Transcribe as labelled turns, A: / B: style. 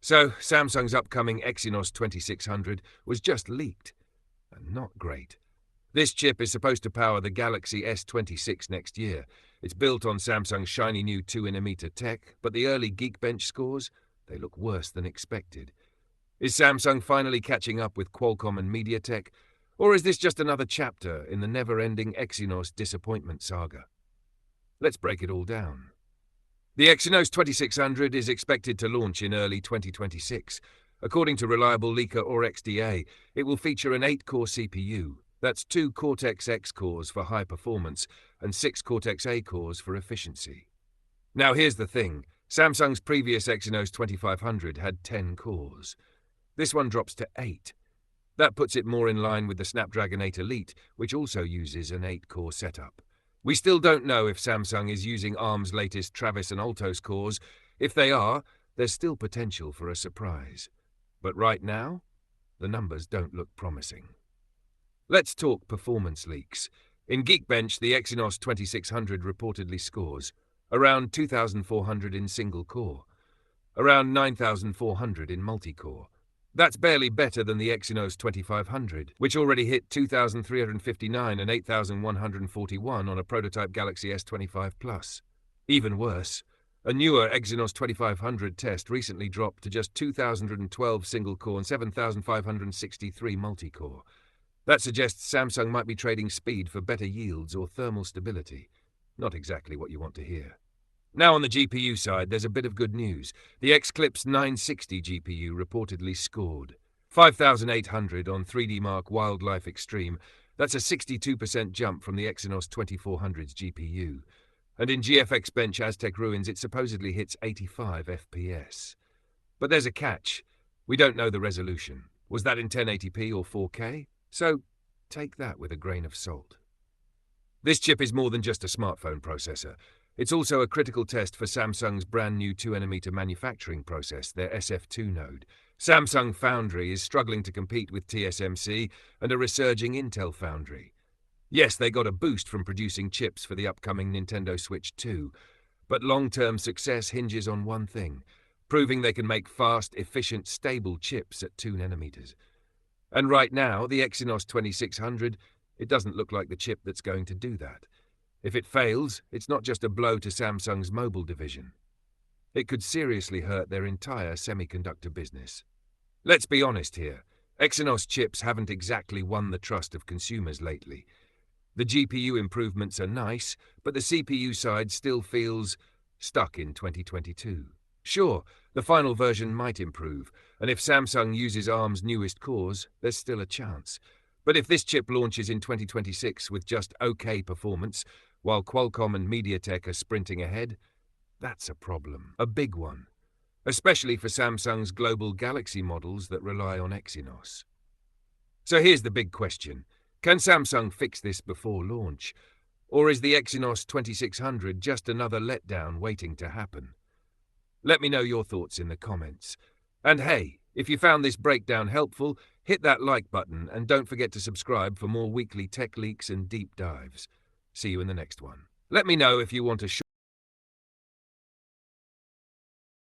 A: So, Samsung's upcoming Exynos 2600 was just leaked. And not great. This chip is supposed to power the Galaxy S26 next year. It's built on Samsung's shiny new 2nm tech, but the early Geekbench scores, they look worse than expected. Is Samsung finally catching up with Qualcomm and MediaTek, or is this just another chapter in the never-ending Exynos disappointment saga? Let's break it all down. The Exynos 2600 is expected to launch in early 2026. According to reliable leaker or XDA, it will feature an 8-core CPU. That's 2 Cortex-X cores for high performance and 6 Cortex-A cores for efficiency. Now here's the thing. Samsung's previous Exynos 2500 had 10 cores. This one drops to 8. That puts it more in line with the Snapdragon 8 Elite, which also uses an 8-core setup. We still don't know if Samsung is using ARM's latest Travis and Altos cores. If they are, there's still potential for a surprise. But right now, the numbers don't look promising. Let's talk performance leaks. In Geekbench, the Exynos 2600 reportedly scores around 2,400 in single-core, around 9,400 in multi-core. That's barely better than the Exynos 2500, which already hit 2,359 and 8,141 on a prototype Galaxy S25 Plus. Even worse, a newer Exynos 2500 test recently dropped to just 2,012 single-core and 7,563 multi-core. That suggests Samsung might be trading speed for better yields or thermal stability. Not exactly what you want to hear. Now on the GPU side, there's a bit of good news. The Xclipse 960 GPU reportedly scored 5,800 on 3D Mark Wildlife Extreme. That's a 62% jump from the Exynos 2400's GPU. And in GFX Bench Aztec Ruins, it supposedly hits 85 FPS. But there's a catch. We don't know the resolution. Was that in 1080p or 4K? So take that with a grain of salt. This chip is more than just a smartphone processor. It's also a critical test for Samsung's brand new 2nm manufacturing process, their SF2 node. Samsung Foundry is struggling to compete with TSMC and a resurging Intel Foundry. Yes, they got a boost from producing chips for the upcoming Nintendo Switch 2, but long-term success hinges on one thing: proving they can make fast, efficient, stable chips at 2nm. And right now, the Exynos 2600, it doesn't look like the chip that's going to do that. If it fails, it's not just a blow to Samsung's mobile division. It could seriously hurt their entire semiconductor business. Let's be honest here. Exynos chips haven't exactly won the trust of consumers lately. The GPU improvements are nice, but the CPU side still feels stuck in 2022. Sure, the final version might improve, and if Samsung uses ARM's newest cores, there's still a chance. But if this chip launches in 2026 with just okay performance, while Qualcomm and MediaTek are sprinting ahead, that's a problem, a big one, especially for Samsung's global Galaxy models that rely on Exynos. So here's the big question. Can Samsung fix this before launch? Or is the Exynos 2600 just another letdown waiting to happen? Let me know your thoughts in the comments. And hey, if you found this breakdown helpful, hit that like button and don't forget to subscribe for more weekly tech leaks and deep dives. See you in the next one. Let me know if you want to